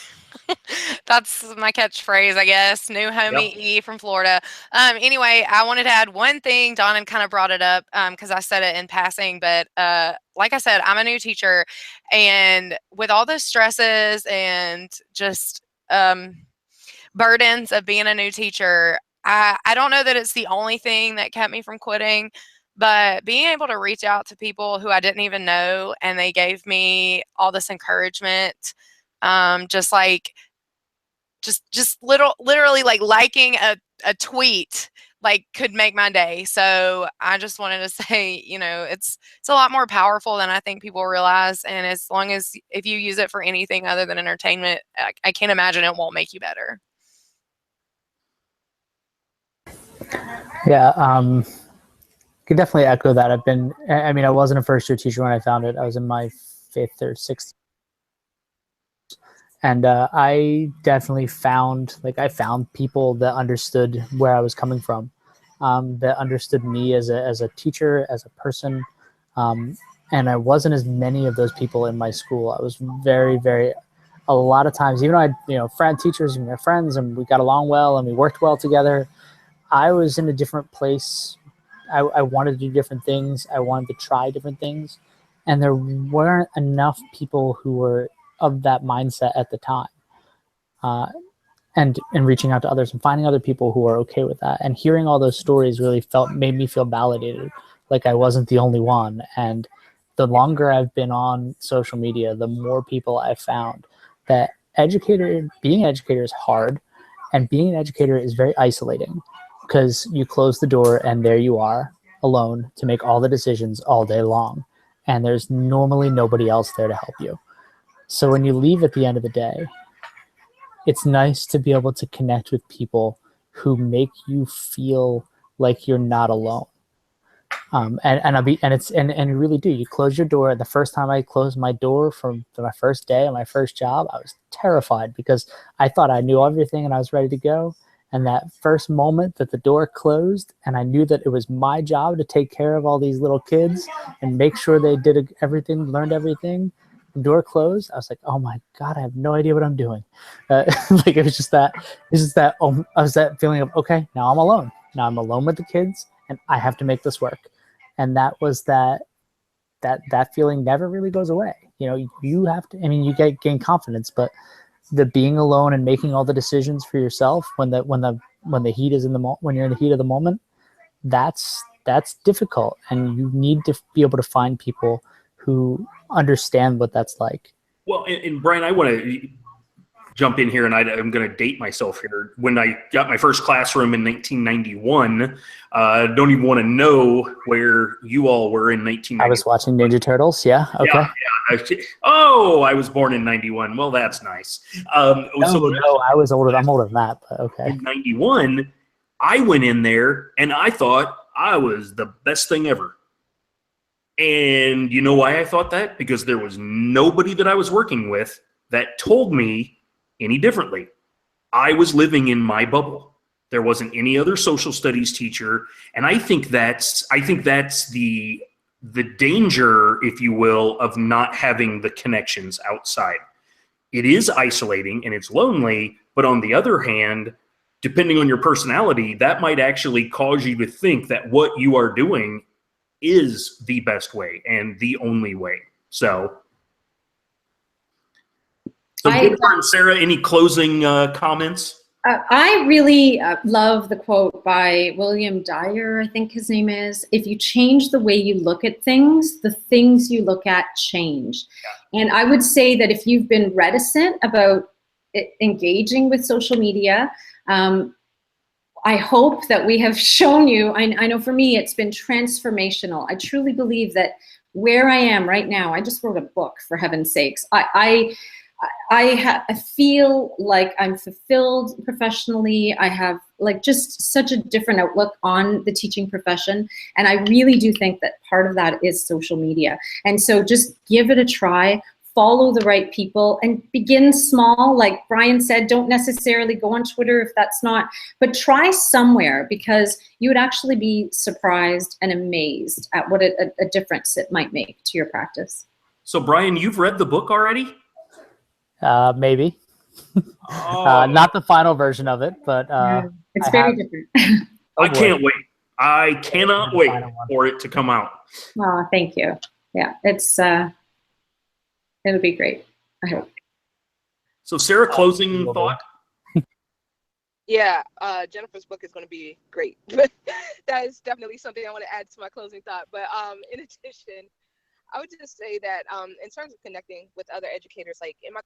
That's my catchphrase, I guess. New homie Yep. E from Florida. Anyway, I wanted to add one thing. Donnan kind of brought it up because I said it in passing, but like I said, I'm a new teacher, and with all the stresses and just burdens of being a new teacher, I don't know that it's the only thing that kept me from quitting. But being able to reach out to people who I didn't even know, and they gave me all this encouragement, just literally like liking a tweet, like, could make my day. So I just wanted to say, it's a lot more powerful than I think people realize. And as long as if you use it for anything other than entertainment, I can't imagine it won't make you better. Yeah, could definitely echo that. I wasn't a first year teacher when I found it. I was in my 5th or 6th. And I definitely found people that understood where I was coming from, that understood me as a teacher, as a person. And I wasn't as many of those people in my school. I was very, very, a lot of times, even though teachers and my friends, and we got along well and we worked well together, I was in a different place. I wanted to do different things. I wanted to try different things. And there weren't enough people who were of that mindset at the time. And reaching out to others and finding other people who are okay with that. And hearing all those stories really made me feel validated, like I wasn't the only one. And the longer I've been on social media, the more people I've found that being an educator is hard, and being an educator is very isolating, because you close the door and there you are alone to make all the decisions all day long. And there's normally nobody else there to help you. So when you leave at the end of the day, it's nice to be able to connect with people who make you feel like you're not alone. And you really do. You close your door. The first time I closed my door for my first day of my first job, I was terrified because I thought I knew everything and I was ready to go. And that first moment that the door closed and I knew that it was my job to take care of all these little kids and make sure they did everything, learned everything, the door closed, I was like, oh my God, I have no idea what I'm doing. It was just that I was that feeling of, okay, now I'm alone. Now I'm alone with the kids and I have to make this work. And that was that feeling never really goes away. You have to, you gain confidence, but the being alone and making all the decisions for yourself when the heat is when you're in the heat of the moment, that's difficult, and you need to be able to find people who understand what that's like. Well, and Brian, I want to jump in here, and I'm going to date myself here. When I got my first classroom in 1991, don't even want to know where you all were in 1991. I was watching Ninja Turtles. Yeah. Okay. Yeah. Oh, I was born in 91. Well, that's nice. No, I was older. I'm older than that, but okay. In 91, I went in there and I thought I was the best thing ever. And you know why I thought that? Because there was nobody that I was working with that told me any differently. I was living in my bubble. There wasn't any other social studies teacher. And I think that's the danger, if you will, of not having the connections outside. It is isolating and it's lonely, but on the other hand, depending on your personality, that might actually cause you to think that what you are doing is the best way and the only way. So Jennifer and Sarah, any closing comments? I really love the quote by William Dyer, I think his name is, if you change the way you look at things, the things you look at change. Yeah. And I would say that if you've been reticent about engaging with social media, I hope that we have shown you, I know for me, it's been transformational. I truly believe that where I am right now, I just wrote a book, for heaven's sakes. I feel like I'm fulfilled professionally. I have like just such a different outlook on the teaching profession. And I really do think that part of that is social media. And so just give it a try, follow the right people, and begin small. Like Brian said, don't necessarily go on Twitter if that's not, but try somewhere, because you would actually be surprised and amazed at what a difference it might make to your practice. So Brian, you've read the book already? Maybe. Oh. Not the final version of it, but it's very different. I can't wait. I cannot wait for it to come out. Oh, thank you. Yeah, it's it'll be great, I hope. So Sarah, closing thought? Yeah, Jennifer's book is going to be great. That is definitely something I want to add to my closing thought. But in addition, I would just say that in terms of connecting with other educators, like in my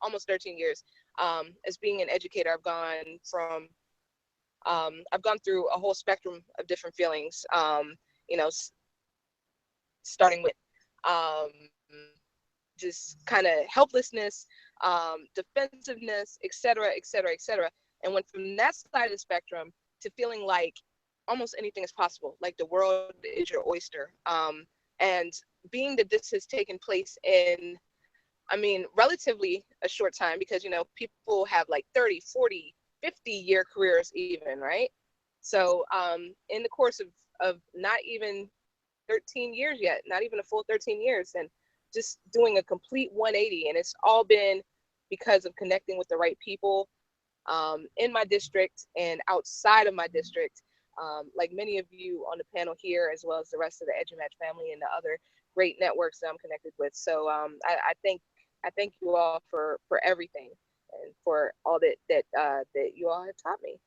almost 13 years as being an educator, I've gone through a whole spectrum of different feelings, starting with just kind of helplessness, defensiveness, et cetera, et cetera, et cetera. And went from that side of the spectrum to feeling like almost anything is possible, like the world is your oyster. And being that this has taken place in, relatively a short time, because, people have like 30, 40, 50-year careers even, right? So in the course of not even 13 years yet, not even a full 13 years, and just doing a complete 180. And it's all been because of connecting with the right people in my district and outside of my district. Like many of you on the panel here, as well as the rest of the EduMatch family and the other great networks that I'm connected with. So I thank you all for everything and for all that you all have taught me.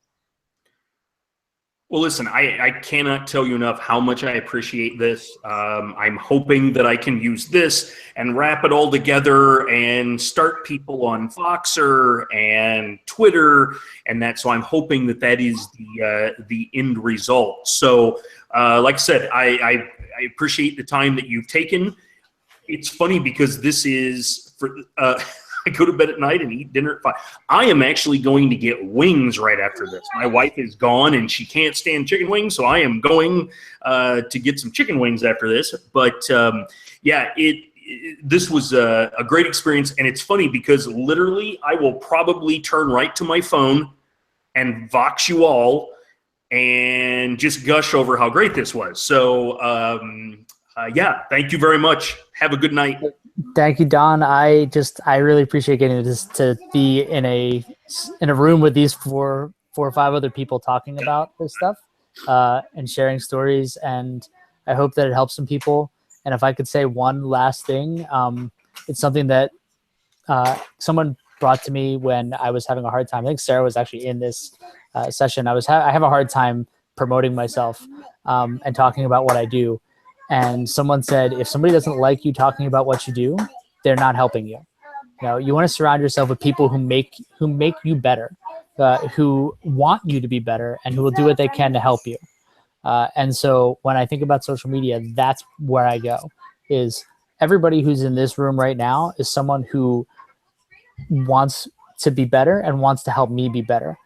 Well, listen, I cannot tell you enough how much I appreciate this. I'm hoping that I can use this and wrap it all together and start people on Voxer and Twitter, and so I'm hoping that is the end result. So, like I said, I appreciate the time that you've taken. It's funny because this is for. I go to bed at night and eat dinner at 5. I am actually going to get wings right after this. My wife is gone and she can't stand chicken wings, so I am going to get some chicken wings after this. But yeah, this was a great experience, and it's funny because literally I will probably turn right to my phone and Vox you all and just gush over how great this was. So yeah, thank you very much. Have a good night. Thank you, Don. I really appreciate getting to be in a room with these four or five other people talking about this stuff and sharing stories. And I hope that it helps some people. And if I could say one last thing, it's something that someone brought to me when I was having a hard time. I think Sarah was actually in this session. I have a hard time promoting myself and talking about what I do. And someone said, if somebody doesn't like you talking about what you do, they're not helping you. You want to surround yourself with people who make you better, who want you to be better, and who will do what they can to help you. And so when I think about social media, that's where I go. Is everybody who's in this room right now is someone who wants to be better and wants to help me be better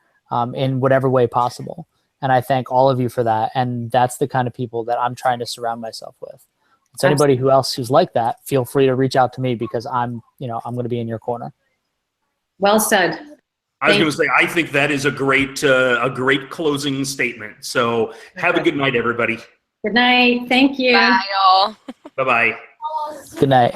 in whatever way possible. And I thank all of you for that. And that's the kind of people that I'm trying to surround myself with. So anybody who else who's like that, feel free to reach out to me, because I'm going to be in your corner. Well said. I was going to say, I think that is a great closing statement. So have a good night, everybody. Good night. Thank you. Bye, y'all. Bye-bye. Good night.